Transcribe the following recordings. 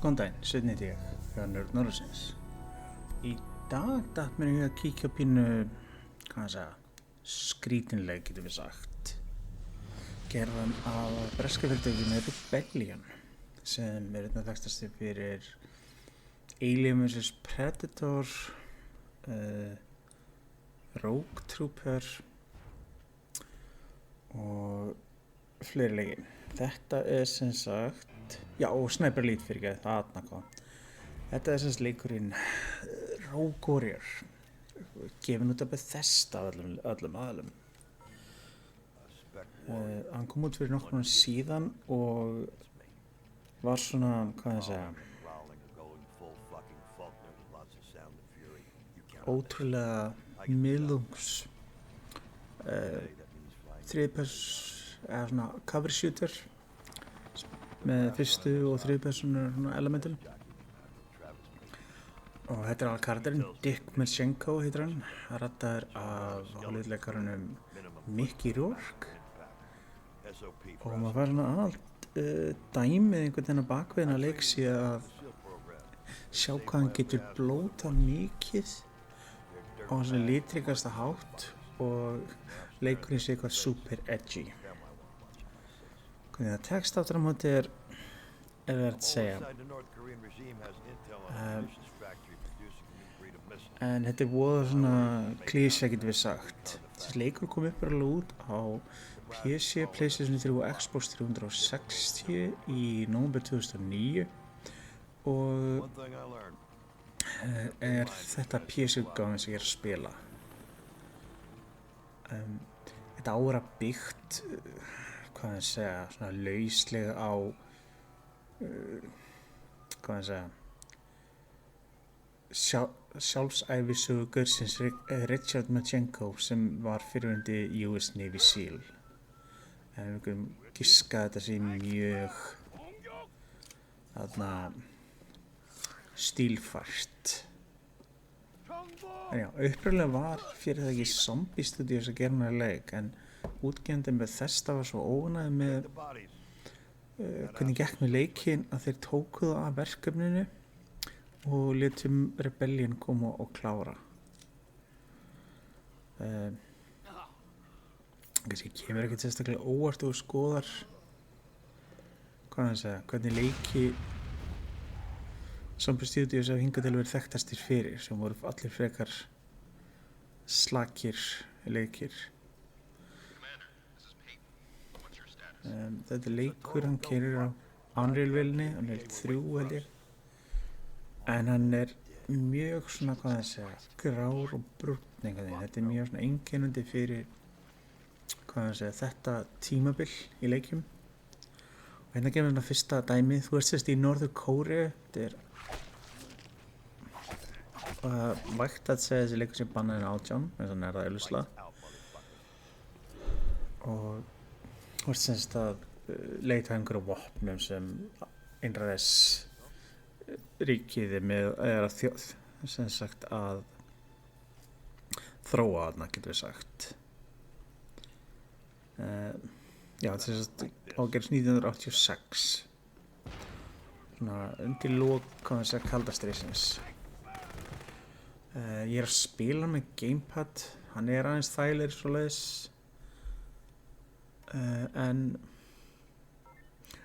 Góðan daginn, Sveinn heiti ég, hjá Nörd Norðursins. Í dag datt mér í hug að kíkja á pínu, skrítinleik getum við sagt. Gerðan af breska fyrirtækinu Rebellion, sem er einna þekktasti fyrir Alien vs Predator, Rogue Trooper og fleiri leiki. Þetta er sem sagt, og Sniper Elite fyrir ekki, þarna kom. Þetta er sem sagt leikurinn Rogue Warrior, gefinn út af Bethesda af öllum aðalum. Hann kom út fyrir nokkrum síðan og var svona, ótrúlega miðlungs eða svona cover shooter með fyrstu og þriðjupersónu elementum. Og þetta er alveg karakterinn, Dick Marcinko heitir hann, raddaður af Hollywood-leikarunum Mickey Rourke. Og maður fær svona allt dæmið einhvern veginn að bakveginn að leik sé að sjá hvað hann getur blótað mikið á svona litrikasta hátt og leikurinn sé eitthvað super edgy. Hvernig það tekst áttur á móti er verið að segja. En þetta er voða svona klísja getur við sagt. Þessi leikur kom upp út á PC, PlayStation 3 og Xbox 360 í nóvember 2009 og er þetta PC-útgáfan sem ég er að spila. Þetta ára byggt, svona lauslega á, sjálfsævisögu gaursins Richard Marcinko sem var fyrrverandi US Navy SEAL. En við getum giskað þetta sé mjög stílfært. En já, upprunlega var fyrir það ekki Zombie Studios að gera hana leik, en útgefandinn Bethesda var svo óánægður með hvernig gekk með leikinn að þeir tóku það af verkefninu og létu Rebellion koma og klára. Kannski kemur ekkert sérstaklega óvart og skoðar hvernig leiki Zombie Studios hafa hingað til verið þekktastir fyrir, sem voru allir frekar slakir leikir. Þetta leikur, hann keyrir á Unreal-vélinni, Unreal 3 held ég, en hann er mjög svona, grár og brúnn einhvern veginn. Þetta er mjög svona einkennandi fyrir, þetta tímabil í leikjum. Og hérna kemur hérna fyrsta dæmið. Þú ert sérst í Norður Kóreu. Þetta er vægt að segja þessi leikur sem bannaðinn 18, eins og það augljóslega. Og þú ert sérst að leita einhverju vopnum sem einræðis ríkið er sem sagt að þróa þarna, getur við sagt. Þetta er sem sagt ágerðist 1986, svona undir lok kalda stríðsins. Ég er að spila með gamepad, hann er aðeins þægilegri svoleiðis, en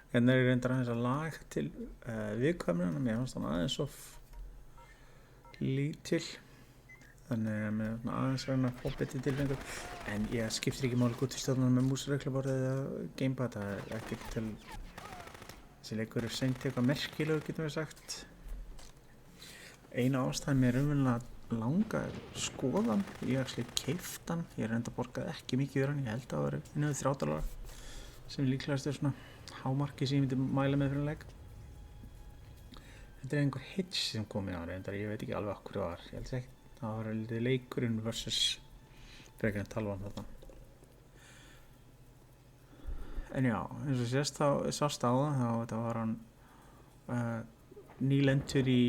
hérna er ég reyndar aðeins að laga til viðkvæmnina, mér fannst hann aðeins of lítil, þannig að mér er aðeins reyna að fá betri tilfengur, en ég skiptir ekki máli út í stjórnum með músregluborð eða gamepad, það er ekki til þessi leikur er seint eitthvað merkilegur, getum við sagt. Eina ástæðan mér raunverulega langa skoðan, ég keypti hann, ég reyndi að borga ekki mikið fyrir hann, ég held að það var innan við $30 sem líklegast er svona hámarki sem ég myndi mæla með fyrir en leik. Þetta er einhver hitch sem kom í reyndar, ég veit ekki alveg okkur það var, ég held ekki, það var litið leikurinn versus frekar en talvan þarna. En já, eins og sést þá sást á það, þá var hann nýlendur í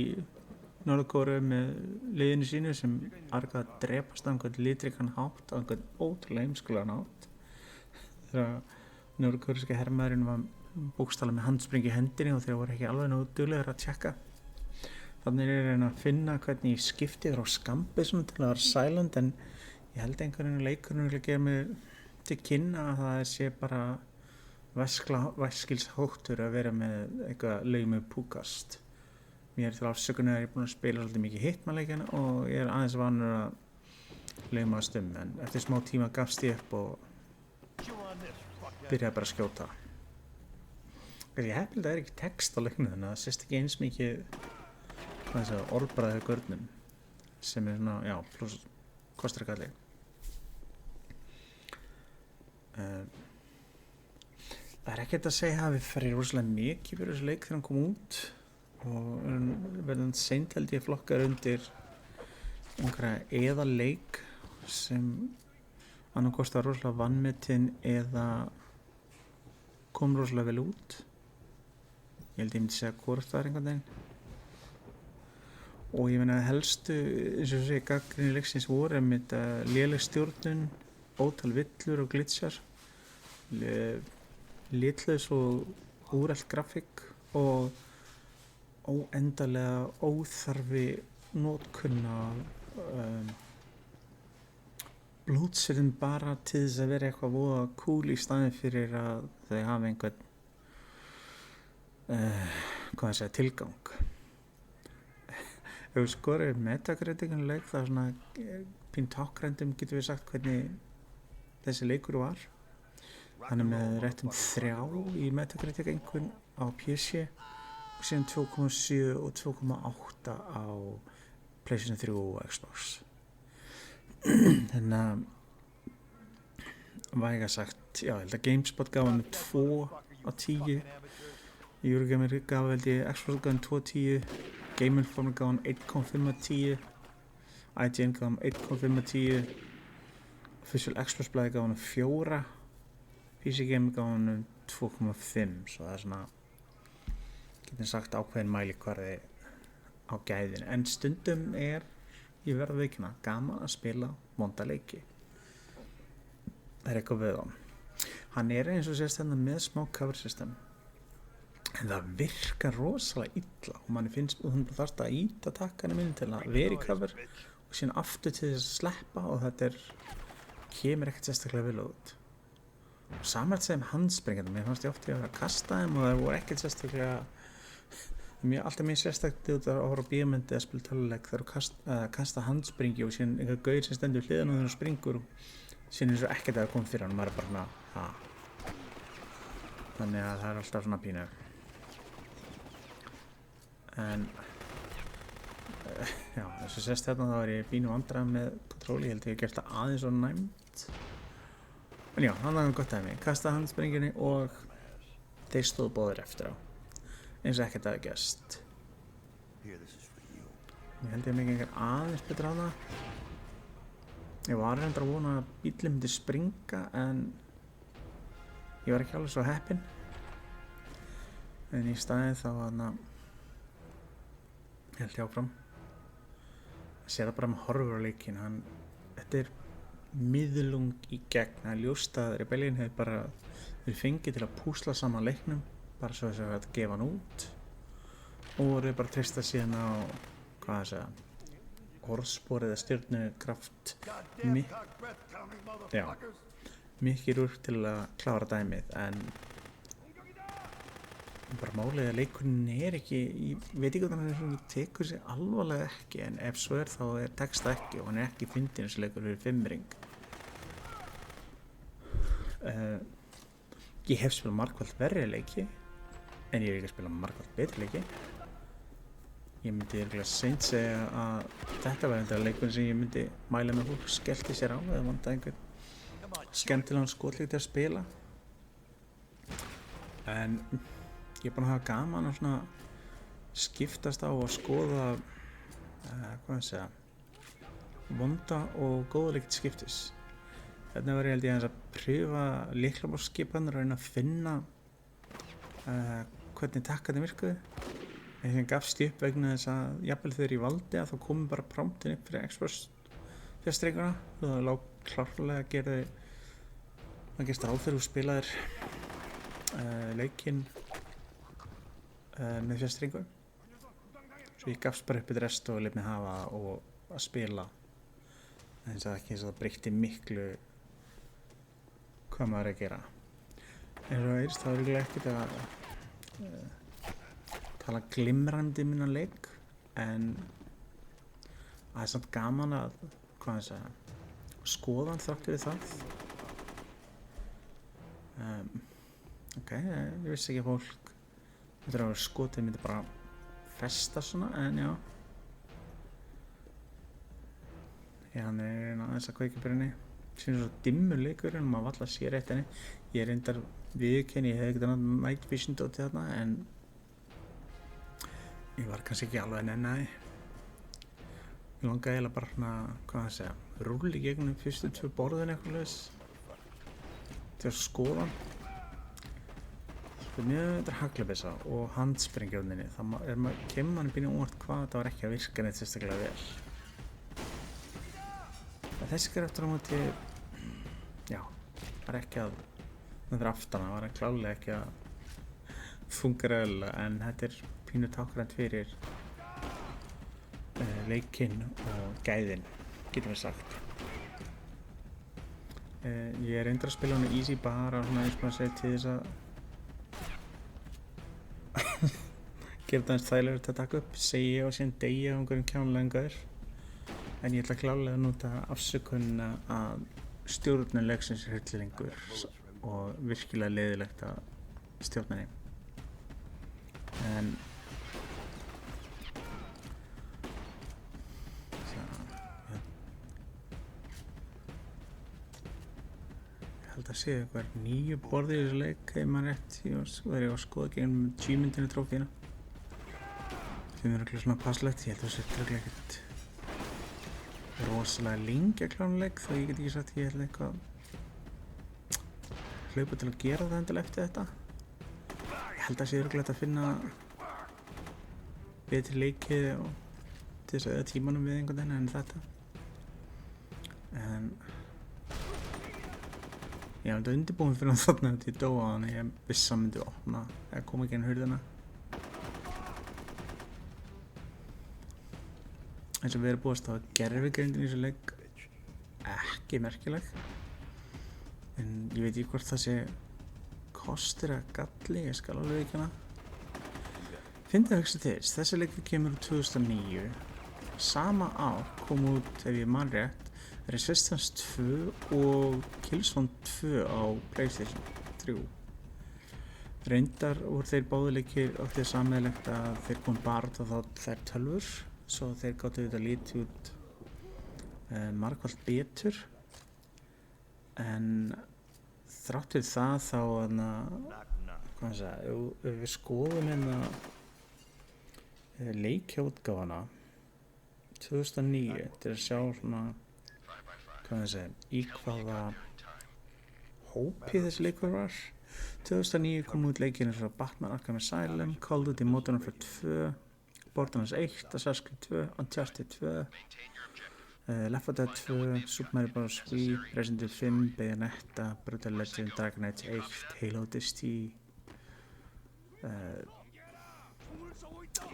Norður Kóreu með liðinu sínu sem argaði að drepast á einhvern litrikan hátt, á einhvern ótrúlega heimskulegan hátt. Þegar norður-kóreska hermaðurinn var bókstaflega með handsprengi í hendinni og þeir voru ekki alveg nógu duglegir að tjekka. Þannig er ég að reyna að finna hvernig ég skipti frá skambissum til að vera silent, en ég held einhvern veginn leikurinn að gera mig til kynna að það sé bara væskilsháttur að vera með eitthvað laumi púkast. Mér er til afsökunar að ég er búinn að spila svolítið mikið Hitman-leikina og ég er aðeins vanur að laumast en eftir smá tíma gafst ég upp og byrjaði bara að skjóta. Ég held að það er ekki text á leiknum þannig að það sést ekki eins mikið orðbragði hjá görnum sem er svona, já, pluss kostar ekki allir. Það er ekkert að segja að við farið rosalega mikið fyrir þessu leik þegar hann kom út og verðan seint held ég flokkar undir einhverja eða leik sem annarkost var rosalega vanmetinn eða kom rosalega vel út. Ég held ég myndi segja hvort það er einhvern veginn. Og ég meina helstu, eins og þessi gagnrýni leiksins voru einmitt léleg stjórnun, ótal villur og glitchar, litlaus og úrelt grafík og óendanlega óþarfi notkun af blótsyrðum bara til þess að vera eitthvað voða cool í staðinn fyrir að þau hafa einhvern tilgang. Ef við skorum Metacriticun leik það er svona pín tákrændum getum við sagt hvernig þessi leikur var. Hann er með rétt 3 í Metacritic einhvern á PC og síðan 2,7 og 2,8 á PlayStation 3 og Xbox. Þannig að væga sagt, já, ég held að GameSpot gaf hann 2 á 10, Eurogamer gaf held ég Xbox gaf hann 2 á 10, Game Informer gaf hann 1,5 á 10, IGN gaf hann 1,5 á 10, Official Xbox blaði gaf hann 4, PC Gamer gaf hann 2,5, svo það er svona, getum sagt ákveðin mælikvarði á gæðinu, en stundum er ég verð veikina, gaman að spila vonda leiki. Það er eitthvað við á. Hann er eins og sést hérna með smá cover system. En það virkar rosalega illa og manni finnst þú þarft að íta takkanum inn til að vera í cover og síðan aftur til þess að sleppa og þetta kemur ekkert sérstaklega vel út. Og samrætt sem handsprengjandi, mér fannst ég oft að vera að kasta þeim og það voru ekkert sérstaklega alltaf mjög sérstakt út að horfa á bíómynd eða spila töluleik þegar þú kasta handspringi og síðan einhver gaur sem stendur hliðan og þegar þú springur og síðan eins og ekkert að koma fyrir hann og maður er bara svona þannig að það er alltaf svona pínu en já, þess að sést hérna þá er ég pínu vandræð með kontróli, ég held ég gert það aðeins og næmt en já, hann hafði gott að mig kasta handspringinni og þeir stóðu báðir eftir á eins og ekkert að gerst. Ég held ég mikið aðeins betra á það. Ég var reyndar að vona að bíllinn myndi springa en ég var ekki alveg svo heppinn. En í staðinn þá held ég áfram. Ég sé það bara með horfur á leikinn. Þetta er miðlung í gegn. Það er ljóst að Rebellion hefur bara verið fengið til að púsla saman leiknum. Bara svo þess að þetta gefa hann út og voru bara treysta síðan á orðspor eða stjörnukraft mikið úr til að klára dæmið en bara málið að leikurinn er ekki ég veit ekki hvað hann tekur sig alvarlega ekki en ef svo er þá er texta ekki og hann er ekki fyndinn þessi leikur fyrir 5-ring ég hef spilað margfalt verri leiki en ég hef ekki spilað margfalt betri leiki. Ég myndi eiginlega seint segja að þetta var eitthvað leikur sem ég myndi mæla með fólk skellti sér á eða vantaði einhvern skemmtilegan skotleik til að spila. En ég er búinn að hafa gaman að svona skiptast á að skoða vonda og góða leiki til skiptis. Þarna var ég held ég aðeins að pröfa lyklaborðsskipanir og reyna að finna hvernig takkarnir virkuðu. En þeim gafst upp vegna þess að jafnvel þegar ég valdi að þá komum bara promptin upp fyrir Xbox fjárstreikuna og það lá klárlega að gerði það gerst ráð þegar þú spilaðir leikinn með fjastringu. Svo ég gafst bara upp eitt rest og lét mig hafa og að spila. En það ekki eins og það breytti miklu hvað maður er að gera. En svo eirst þá er ég ekkert að tala glimrandi minna leik, en það er samt gaman að skoða hann þrátt fyrir það. Ok, ég vissi ekki að fólk þetta að vera skotið myndi bara festa svona, en já. Hann er aðeins að kveikja fyrir henni. Sýnir svo dimmur leikurinn og maður valla sér eitt henni. Ég er reyndar viðurkenni, ég hefði ekkert annað night vision dótið þarna, en ég var kannski ekki alveg nennaði. Ég langaði eiginlega bara svona, rúli gegnum fyrstu 2 borðin eitthvað laus til að skoða. Mjög þetta er haglabissa og handsprengjörninni. Það kemur manni býnum óvart hvað þetta var ekki að virka neitt sérstaklega vel. Þessi kraftur á móti, já, var ekki að, það fyrir aftana, var klálega ekki að fungera vel, en þetta er pínu tákgrænt fyrir leikinn og gæðin, getum við sagt. Ég er reyndar að spila hana easy bara svona eins og maður segir til þess að gera það eins þægilegur að taka upp, segja og síðan deyja á einhverjum kjánulegur. En ég ætla klálega að nota afsökunina að stjórnun leiksins er hryllilegur og virkilega leiðilegt að stjórna henni. En ég held að sé eitthvað 9 borðir í þessu leik, ef maður rétt. Það er ég að skoða gegnum G-myndinu trófíuna. Þeim er eitthvað svona passlegt, ég held að það sé ekkert rosalega lengi að klánuleik, þá ég get ekki sagt ég ætla eitthvað hlaupa til að gera það endilega eftir þetta. Ég held að sé örugglega að finna betri leiki og til þess að eða tímanum við einhvern veginn en þetta. En ég hef þetta undirbúin fyrir þarna að ég dóa, þannig ég viss að myndi opna eða koma ekki inn hurðina. Eins og við erum búist á gervigreindin í þessu leik ekki merkileg, en ég veit ekki hvort það sé kostur eða galli, ég skal alveg ekki hana. Fyndið að hugsa til þess, þessi leikur kemur úr 2009, sama ár kom út, ef ég man rétt, Resistance 2 og Killzone 2 á PlayStation 3. Reyndar voru þeir báðir leikir átti það sameiginlegt að þeir komu bara út á þær tölvur, svo þeir gátu auðvitað lítið út margfalt betur, en þrátt fyrir það þá ef við skoðum leikjaútgáfana 2009 til að sjá svona í hvaða hópi þessi leikur var. 2009 kom út leikir eins og Batman Arkham Asylum, Call of Duty Modern Warfare 2, Borderlands 1, Assassin's Creed 2, Uncharted 2, Left 4 Dead 2, Super Mario Bros. Wii, Resident Evil 5, Bayonetta, Brutal Legend, Dragon Age 1, Halo Odyssey,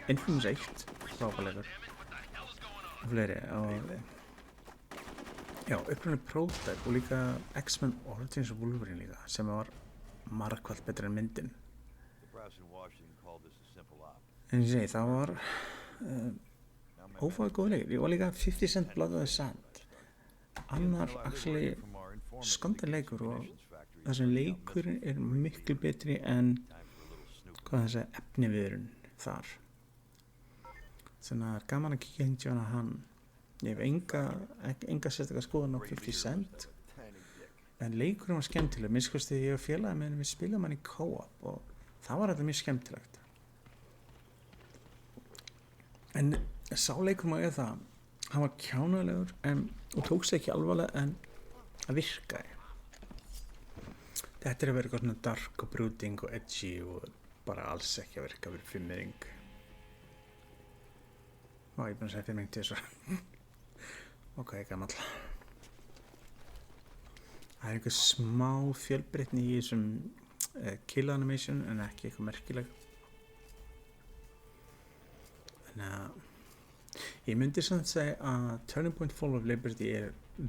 Infamous 1, frábærleikur og fleiri. Já, upprunalegt Prototype og líka X-Men Origins of Wolverine líka, sem var margfalt betra en myndin. En ég segi, það var ófáið góð leikir. Ég var líka 50 Cent Blood of the Sand. Annar actually skondar leikur og þessi leikurinn er miklu betri en hvað þessi efniviðurinn þar. Þannig að það er gaman að kíkja hengja hana hann. Ég hef enga sérstaklega skoðun á 50 Cent, en leikurinn var skemmtileg. Minnst ég og félagi með við spilum hann í co-op og það var þetta mjög skemmtilegt. En sá leikur má ég það, hann var kjánalegur og tók sig ekki alvarlega, en það virkaði. Þetta er að vera eitthvað svona dark og brooding og edgy og bara alls ekki að virka fyrir fimmering. Ég er búinn að segja fimmering til þessu. Ok, gamall. Það er einhver smá fjölbreytni í þessum kill animation en ekki eitthvað merkileg. Þannig að ég myndi samt segja að Turning Point Fall of Liberty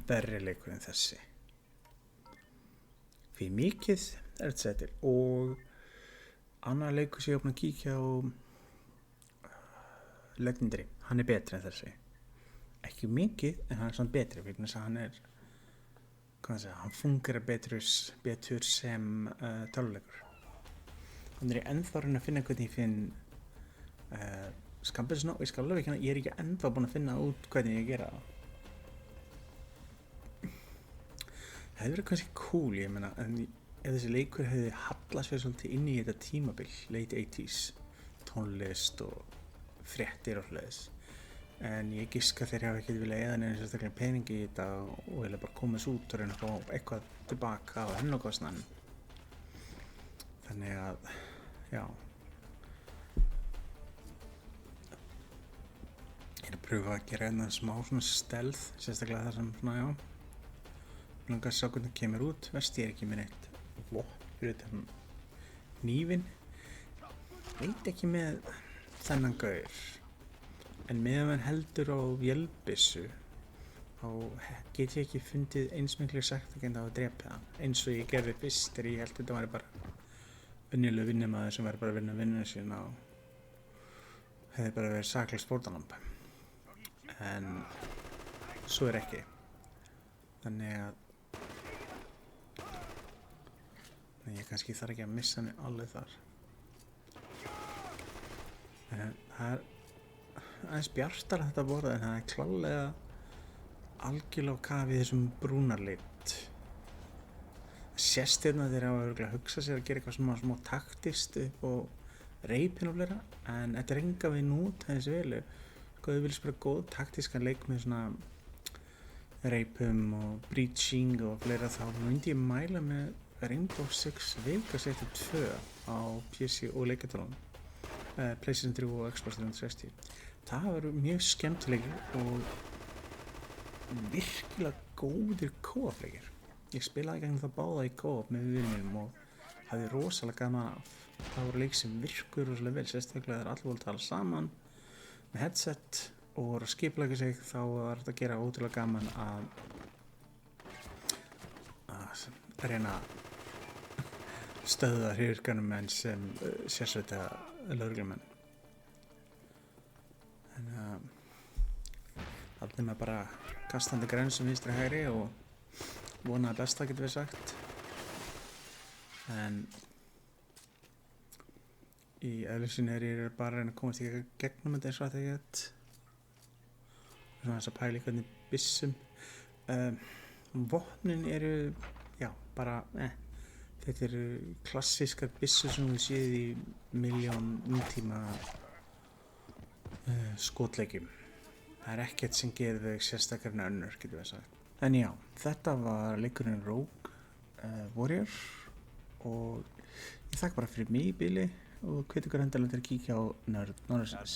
verri leikur en þessi. Fyrir mikið þetta til og annar leikur sem ég opna að kíkja á Legendary, hann betri en þessi. Ekki mikið en hann samt betri vegna þess að hann fungerar betur sem töluleikur. Þannig ég ennþá að finna hvernig ég finn skambisuna og ég skal alveg ekki, ég ekki ennþá búin að finna út hvernig ég gera það. Það hefði verið kannski cool, ég meina, en ef þessi leikur hefði hallast fyrir svolítið inn í þetta tímabil, late 80s, tónlist og fréttir og hlutis. En ég giska þeir hafa ekki viljað eða neina sérstaklega peningi í þetta og vilja bara komast út og reyna að fá eitthvað tilbaka á hennukostnaðinum. Þannig að, já. Ég að pröfa að gera einhvern smá svona stealth, sérstaklega þar sem svona, já. Ég langar að sjá hvernig það kemur út. Verst ég ekki með neitt vopn fyrir þetta hnífinn. Veit ekki með þennan gaur. En meðan hann heldur á vélbyssu þá get ég ekki fundið eins miklu sagt að geta á að drepa hann. Eins og ég gerði fyrst þegar ég held þetta væri bara venjulegur vinnumaður sem væri bara að vinna vinnuna sína og hefði bara verið saklaust fórnarlamb. En svo ekki. Þannig að ég kannski þarf ekki að missa hann alveg þar. En það aðeins bjartara þetta borða en það klálega algjörlega á kafi þessum brúnarlit. Sést hérna þeir hafa örugglega hugsað sér að gera eitthvað smá taktist upp og reipin og fleira en þetta enga við nút þessi velu. Sko þau vilja spila góð taktískan leik með svona reipum og breaching og fleira þá myndi ég mæla með Rainbow Six Vegas 1 og 2 á PC og leikjartölunum, PlayStation 3 og Xbox 360. Það var mjög skemmtilegir og virkilega góðir co-op leikir. Ég spilaði gegnum það báða í co-op með vinninum og hafði rosalega gaman af. Það voru leik sem virkur rosalega vel, sérstaklega þegar allir voru að tala saman með headset og voru að skipuleggja sig, þá var þetta að gera ótrúlega gaman að reyna að stöðva hryðjuverkamenn sem sérsveita lögreglumenn. Þannig að þarna er maður bara kastandi grensum vinstri hægri og vona að besta getur við sagt. En í eðlisinn ég bara að reyna að komast í gegnum þetta eins og þetta ég get. Svona þess að pæla í hvernig byssum. Vopnin eru, já, bara, þetta eru klassískar byssur sem við séð í miljón nútíma skotleikjum. Það er ekkert sem gerir þau sérstakar en önnur, getur við sagt. En já, þetta var leikurinn Rogue Warrior og ég þakka bara fyrir mig í bili og hvet ykkur endilega til að kíkja á Nörd Norðursins.